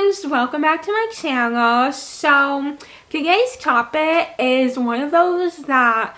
loves, welcome back to my channel. So today's topic is one of those that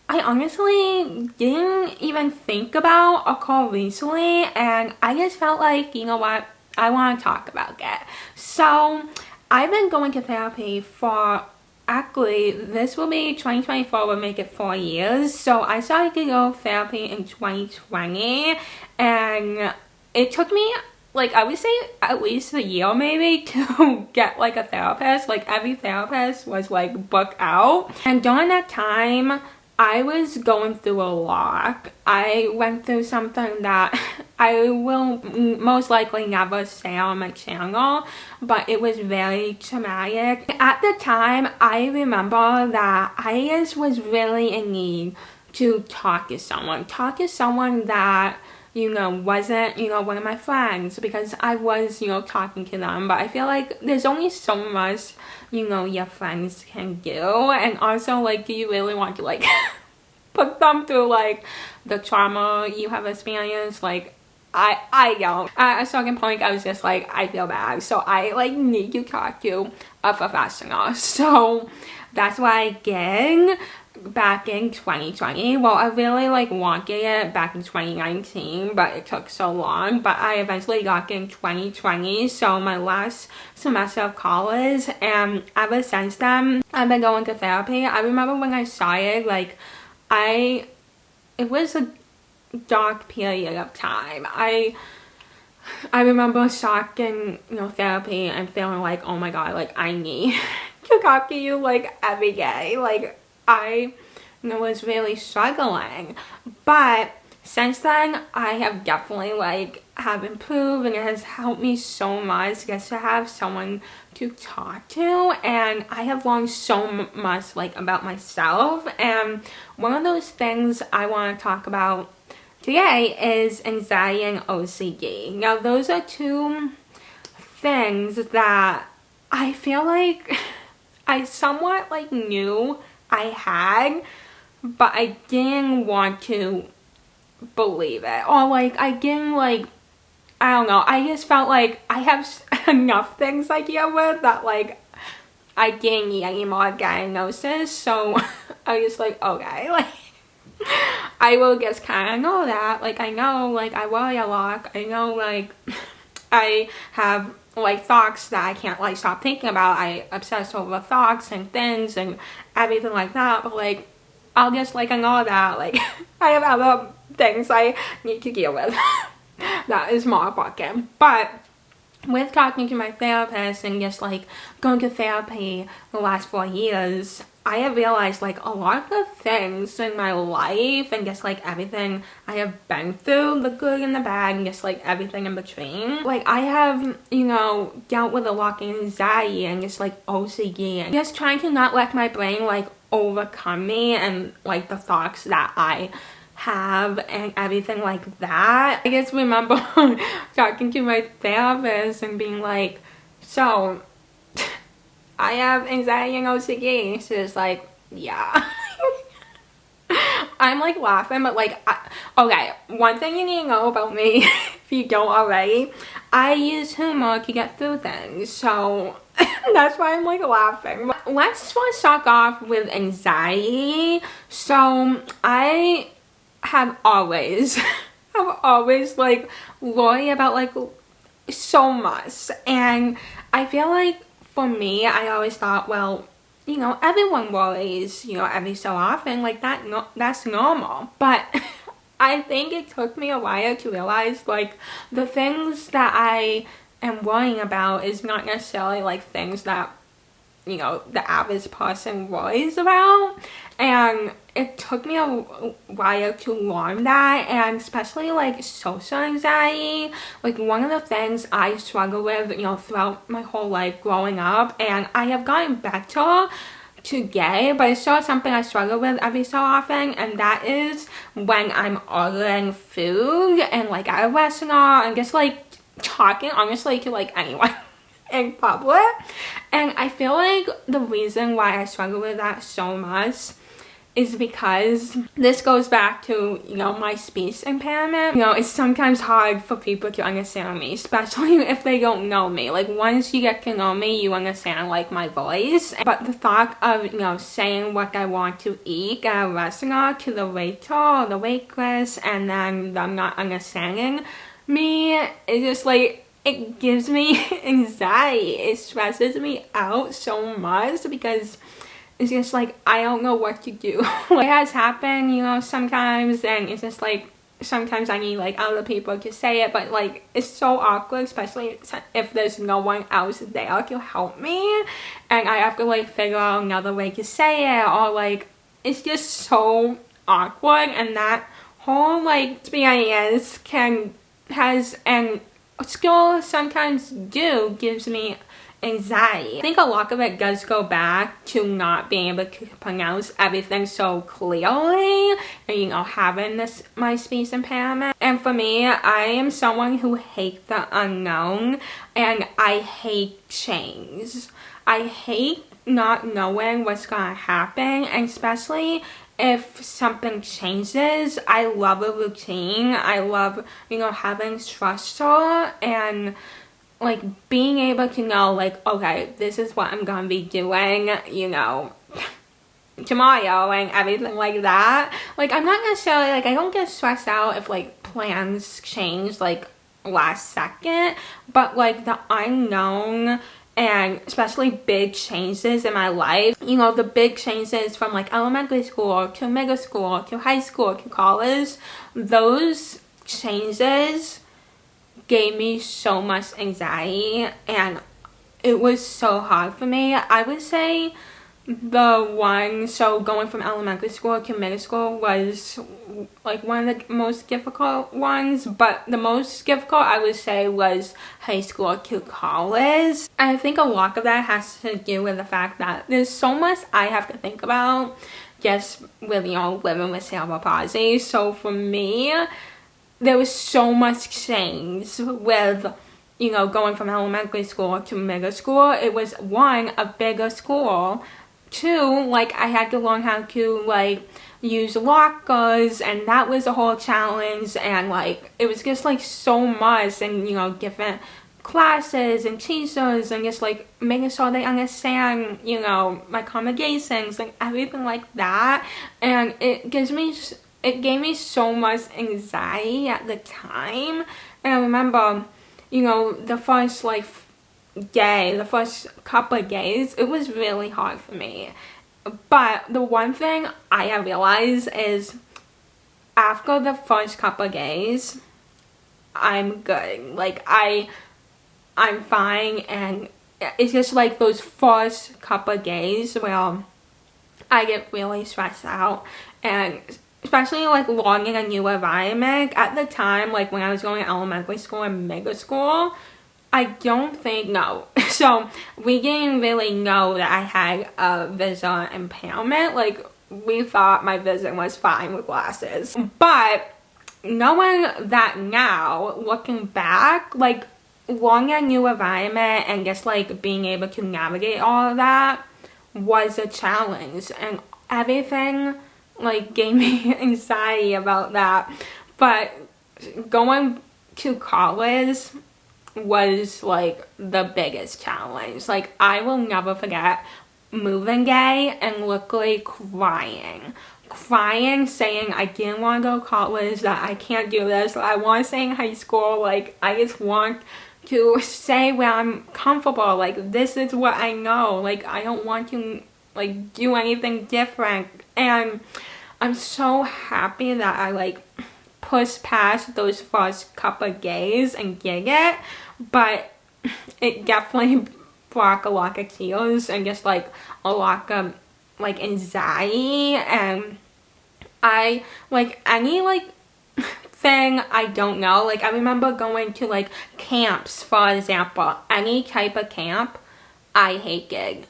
I honestly didn't even think about or call recently, and I just felt like, you know what, I want to talk about it. So I've been going to therapy for, actually this will be 2024, will make it 4 years. So I started to go to therapy in 2020, and it took me, like, I would say at least a year maybe to get like a therapist. Like, every therapist was like booked out, and during that time I was going through a lot. I went through something that I will most likely never say on my channel, but it was very traumatic. At the time, I remember that I just was really in need to talk to someone that, you know, wasn't, you know, one of my friends, because I was, you know, talking to them. But I feel like there's only so much, you know, your friends can do. And also, like, do you really want to, like, put them through, like, the trauma you have experienced? Like, I don't. At a certain point, I was just like, I feel bad, so I, like, need to talk to a professional. So that's what I did back in 2020. Well, I really like wanted it back in 2019, but it took so long. But I eventually got it in 2020, so my last semester of college, and ever since then I've been going to therapy. I remember when I started, like, it was a dark period of time. I remember starting, you know, therapy and feeling like, oh my god, like, I need to talk to you, like, every day. Like, I, you know, was really struggling. But since then, I have definitely, like, have improved, and it has helped me so much just to have someone to talk to. And I have learned so much, like, about myself. And one of those things I want to talk about today is anxiety and OCD. Now, those are two things that I feel like I somewhat, like, knew I had, but I didn't want to believe it. Or, like, I didn't, like, I don't know, I just felt like I have enough things I deal with that, like, I didn't need any more diagnosis. So I was like, okay, like, I will just kind of know that, like, I know, like, I worry a lot. I know, like, I have, like, thoughts that I can't, like, stop thinking about. I obsess over thoughts and things and everything like that. But, like, I'll just, like, ignore that. Like, I have other things I need to deal with that is more important. But with talking to my therapist and just, like, going to therapy the last 4 years, I have realized, like, a lot of the things in my life and just, like, everything I have been through, the good and the bad, and just, like, everything in between. Like, I have, you know, dealt with a lot of anxiety and just, like, OCD, and just trying to not let my brain, like, overcome me and, like, the thoughts that I have and everything like that. I just remember talking to my therapist and being like, so I have anxiety and OCD. She's like, yeah. I'm, like, laughing, but, like, okay, one thing you need to know about me, if you don't already, I use humor to get through things. So that's why I'm, like, laughing. But let's first start off with anxiety. So I have always like, worried about, like, so much. And I feel like for me, I always thought, well, you know, everyone worries, you know, every so often, like, that's normal. But I think it took me a while to realize, like, the things that I am worrying about is not necessarily, like, things that, you know, the average person worries about. And it took me a while to learn that. And especially, like, social anxiety, like, one of the things I struggle with, you know, throughout my whole life growing up, and I have gotten better to get it, but it's still something I struggle with every so often. And that is when I'm ordering food and, like, at a restaurant, and just, like, talking honestly to, like, anyone in public. And I feel like the reason why I struggle with that so much is because this goes back to, you know, my speech impairment. You know, it's sometimes hard for people to understand me, especially if they don't know me. Like, once you get to know me, you understand, like, my voice. But the thought of, you know, saying what I want to eat at a restaurant to the waiter or the waitress and then them not understanding me, it's just like, it gives me anxiety. It stresses me out so much because it's just like, I don't know what to do. It has happened, you know, sometimes, and it's just like, sometimes I need like other people to say it, but like, it's so awkward, especially if there's no one else there to help me, and I have to like figure out another way to say it, or like, it's just so awkward. And that whole like experience and still sometimes gives me anxiety. I think a lot of it does go back to not being able to pronounce everything so clearly, and, you know, having my speech impairment. And for me, I am someone who hates the unknown, and I hate change. I hate not knowing what's gonna happen, and especially if something changes. I love a routine. I love, you know, having structure and like being able to know, like, okay, this is what I'm gonna be doing, you know, tomorrow, and everything like that. Like, I'm not necessarily, like, I don't get stressed out if like plans change like last second, but like the unknown, and especially big changes in my life, you know, the big changes from like elementary school to middle school to high school to college, those changes gave me so much anxiety, and it was so hard for me. I would say so going from elementary school to middle school was like one of the most difficult ones, but the most difficult I would say was high school to college. And I think a lot of that has to do with the fact that there's so much I have to think about just with, you know, living with cerebral palsy. So for me, there was so much change with, you know, going from elementary school to middle school. It was, one, a bigger school. Two, like, I had to learn how to like use lockers, and that was a whole challenge. And like, it was just like so much, and, you know, different classes and teachers, and just like making sure they understand, you know, my congregations and everything like that. And it gave me so much anxiety at the time. And I remember, you know, the first couple of days, it was really hard for me. But the one thing I have realized is, after the first couple of days, I'm good. Like, I'm fine, and it's just like those first couple of days where I get really stressed out, and especially like learning a new environment. At the time, like when I was going to elementary school and middle school, I don't think, no. So we didn't really know that I had a vision impairment. Like, we thought my vision was fine with glasses. But knowing that now, looking back, like learning a new environment and just like being able to navigate all of that was a challenge, and everything like gave me anxiety about that. But going to college was like the biggest challenge. Like, I will never forget moving day and literally crying, saying I didn't want to go to college, that I can't do this, that I want to stay in high school. Like, I just want to stay where I'm comfortable. Like, this is what I know. Like, I don't want to like do anything different. And I'm so happy that I like pushed past those first couple of days and did it. But it definitely brought a lot of tears and just like a lot of like anxiety. And I like any like thing I don't know, like I remember going to like camps, for example, any type of camp, I hated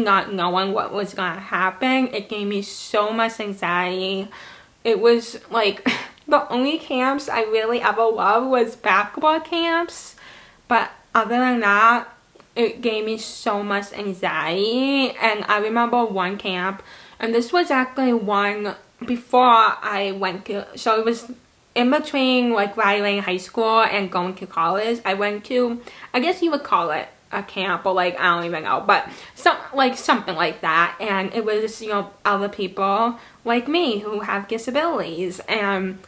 not knowing what was gonna happen. It gave me so much anxiety. It was like the only camps I really ever loved was basketball camps, but other than that, it gave me so much anxiety. And I remember one camp, And this was actually one before I went to, so it was in between like graduating high school and going to college. I went to, I guess you would call it a camp, or like, I don't even know, but something like that. And it was, you know, other people like me who have disabilities, and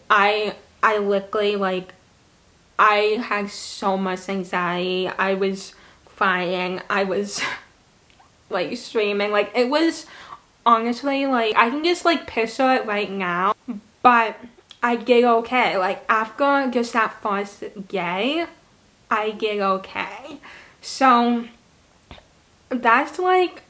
I literally, like, I had so much anxiety. I was crying. I was like screaming. Like, it was honestly, like, I can just like picture it right now, but I get okay. Like, after just that first day, I get okay. So that's like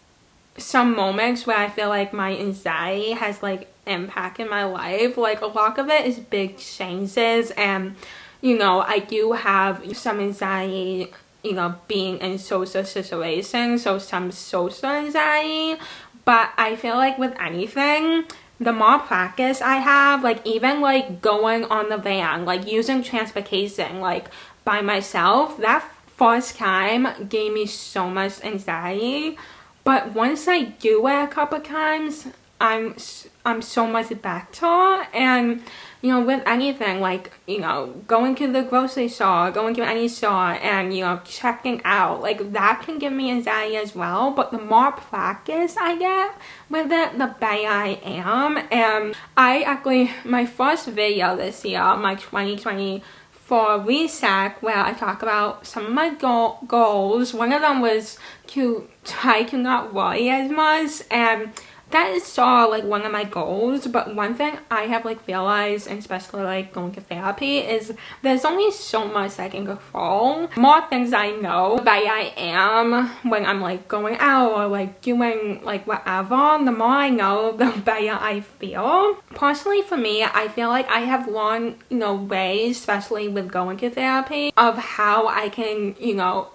some moments where I feel like my anxiety has like impacted my life. Like, a lot of it is big changes, and you know, I do have some anxiety, you know, being in social situations, so some social anxiety. But I feel like with anything, the more practice I have, like even like going on the van, like using transportation, like by myself, that first time gave me so much anxiety. But once I do it a couple times, I'm so much better. And you know, with anything, like, you know, going to the grocery store, going to any store, and you know, checking out, like, that can give me anxiety as well. But the more practice I get with it, the better I am. And I actually, my first video this year, my 2020 for reset, where I talk about some of my goals. One of them was to try to not worry as much, and that is still like one of my goals. But one thing I have like realized, and especially like going to therapy, is there's only so much I can control. The more things I know, the better I am when I'm like going out or like doing like whatever. The more I know, the better I feel. Personally, for me, I feel like I have learned, you know, ways, especially with going to therapy, of how I can, you know,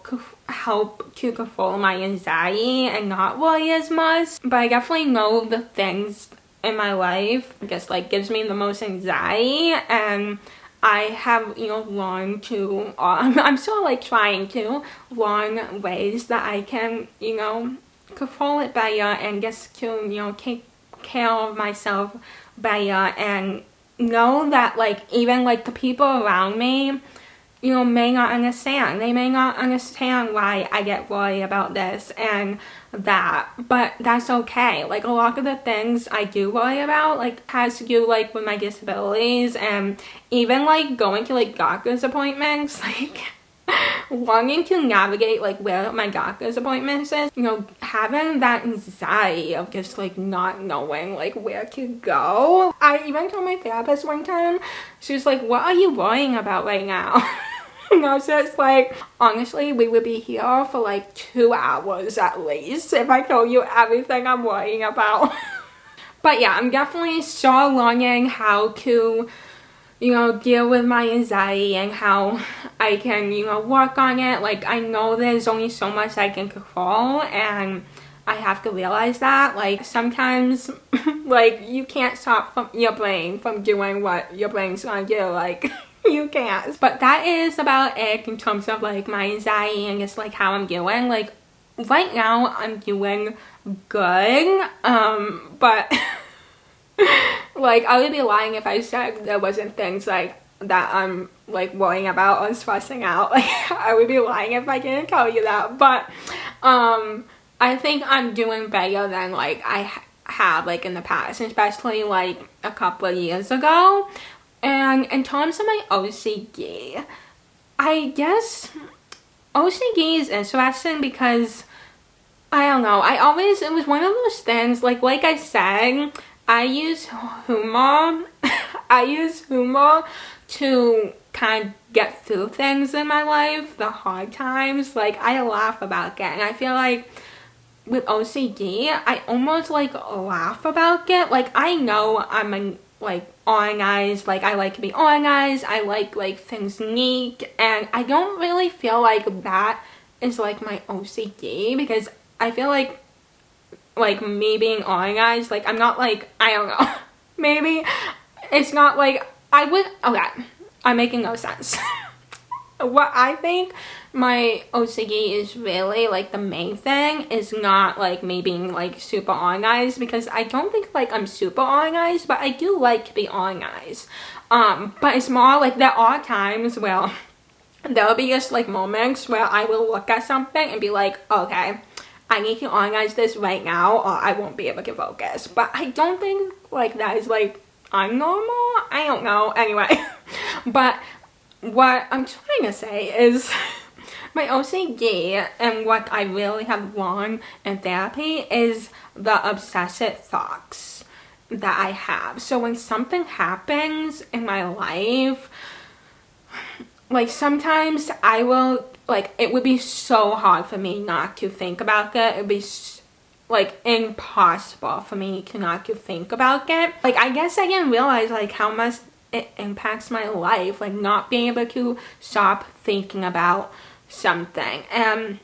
help to control my anxiety and not worry as much. But I definitely know the things in my life, I guess, like gives me the most anxiety, and I have, you know, learned to, I'm still like trying to learn ways that I can, you know, control it better, and just to, you know, take care of myself better, and know that like even like the people around me, you know, may not understand. They may not understand why I get worried about this and that, but that's okay. Like, a lot of the things I do worry about, like, has to do, like, with my disabilities, and even, like, going to, like, doctor's appointments, like, wanting to navigate, like, where my doctor's appointments is, you know, having that anxiety of just, like, not knowing, like, where to go. I even told my therapist one time, she was like, what are you worrying about right now? And I was just like, honestly, we would be here for like 2 hours at least if I told you everything I'm worrying about. But yeah, I'm definitely still learning how to, you know, deal with my anxiety and how I can, you know, work on it. Like, I know there's only so much I can control, and I have to realize that. Like, sometimes, like, you can't stop your brain from doing what your brain's gonna do. Like, you can't. But that is about it in terms of like my anxiety and just like how I'm doing. Like, right now I'm doing good, but like, I would be lying if I said there wasn't things like that I'm like worrying about or stressing out. Like, I would be lying if I didn't tell you that. But I think I'm doing better than like I have like in the past, especially like a couple of years ago. And in terms of my OCD, I guess OCD is interesting because, I don't know, it was one of those things, like I said, I use humor, to kind of get through things in my life, the hard times. Like, I laugh about it, and I feel like with OCD, I almost like laugh about it. Like, I know I'm like organized, like I like to be organized, I like things neat, and I don't really feel like that is like my OCD, because I feel like me being organized, like I'm not like, I don't know, maybe it's not like I would, okay, I'm making no sense. what I think my OCD is really like the main thing is not like me being like super organized, because I don't think like I'm super organized, but I do like to be organized. But it's more like there are times where there'll be just like moments where I will look at something and be like, okay, I need to organize this right now or I won't be able to focus. But I don't think like that is like unnormal. I don't know. Anyway, but what I'm trying to say is my OCD and what I really have learned in therapy is the obsessive thoughts that I have. So when something happens in my life, like sometimes I will, like it would be so hard for me not to think about it. It would be like impossible for me to not to think about it. Like I guess I didn't realize like how much it impacts my life, like not being able to stop thinking about something. And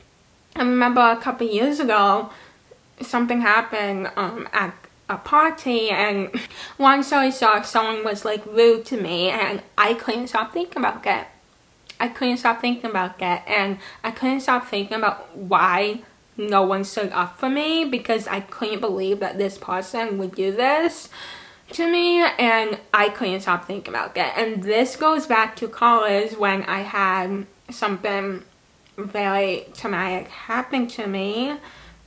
I remember a couple years ago something happened at a party, and long story short, someone was like rude to me and I couldn't stop thinking about it. I couldn't stop thinking about it, and I couldn't stop thinking about why no one stood up for me, because I couldn't believe that this person would do this to me, and I couldn't stop thinking about it. And this goes back to college when I had something very traumatic happen to me.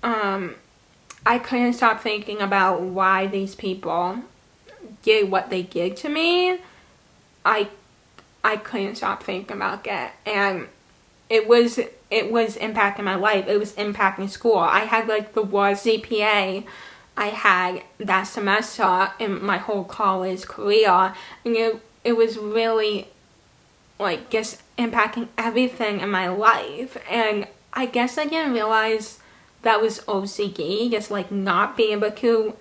I couldn't stop thinking about why these people did what they did to me. I couldn't stop thinking about it, and it was impacting my life. It was impacting school. I had like the worst GPA I had that semester in my whole college career, and it was really like just impacting everything in my life. And I guess I didn't realize that was OCD, just like not being able to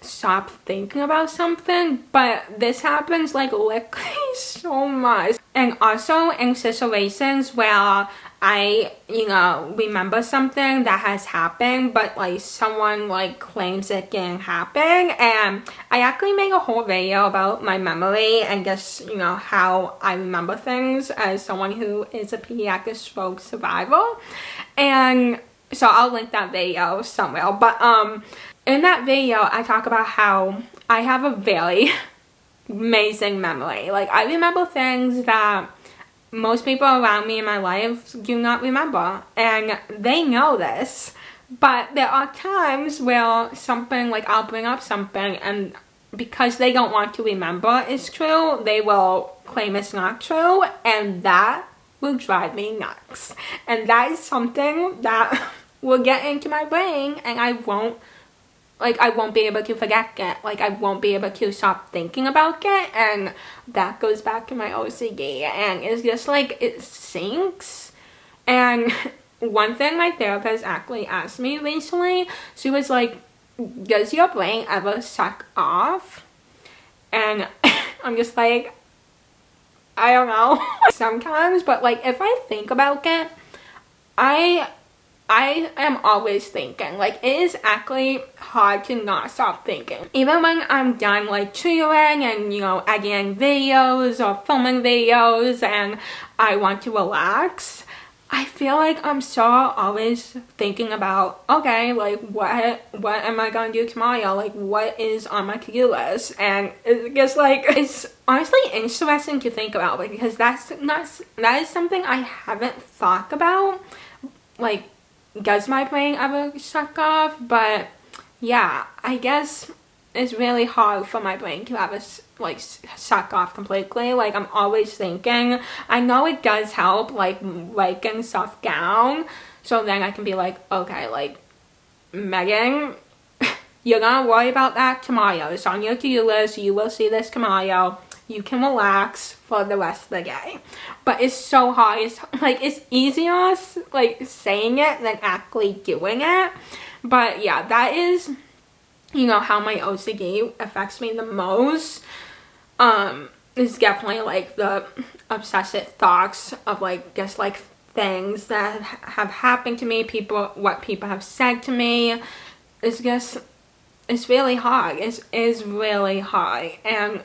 stop thinking about something. But this happens like literally so much. And also in situations where I, remember something that has happened, but like someone like claims it didn't happen. And I actually made a whole video about my memory and just, how I remember things as someone who is a pediatric stroke survivor. And so I'll link that video somewhere. But in that video, I talk about how I have a very amazing memory. Like I remember things that most people around me in my life do not remember, and they know this. But there are times where something, like I'll bring up something, and because they don't want to remember it's true, they will claim it's not true, and that will drive me nuts. And that is something that will get into my brain, and I won't be able to forget it. Like I won't be able to stop thinking about it, and that goes back to my OCD, and it's just like it sinks. And one thing my therapist actually asked me recently, she was like, does your brain ever suck off? And I'm just like, I don't know. Sometimes, but like if I think about it, I am always thinking. Like it is actually hard to not stop thinking. Even when I'm done like tutoring and editing videos or filming videos and I want to relax, I feel like I'm so always thinking about, okay, like what am I gonna do tomorrow? Like what is on my to-do list? And it's just like, it's honestly interesting to think about, because that is something I haven't thought about. Like, does my brain ever suck off? But yeah, I guess it's really hard for my brain to ever like suck off completely. Like I'm always thinking. I know it does help like writing stuff down, so then I can be like, okay, like Megan, you're gonna worry about that tomorrow. It's on your to-do list. You will see this tomorrow. You can relax for the rest of the day. But it's so hard. It's like it's easier like saying it than actually doing it. But yeah, that is how my OCD affects me the most. Is definitely like the obsessive thoughts of like just like things that have happened to me, what people have said to me. It's really hard. It's really hard. And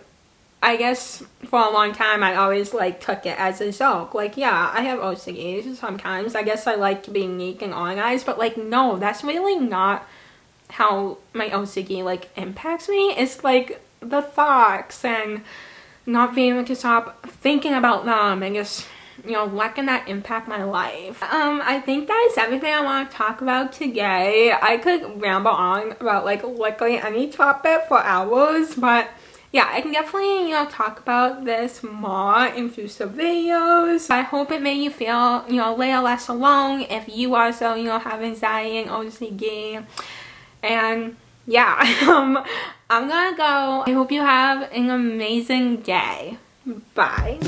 I guess for a long time I always like took it as a joke. Like, yeah, I have OCD sometimes. I guess I like being neat and organized, but like, no, that's really not how my OCD like impacts me. It's like the thoughts and not being able to stop thinking about them and just, you know, letting that impact my life. I think that is everything I want to talk about today. I could ramble on about like literally any topic for hours, but yeah, I can definitely, you know, talk about this more in future videos. I hope it made you feel, you know, a little less alone if you also, you know, have anxiety and OCD. And yeah, I'm gonna go. I hope you have an amazing day. Bye.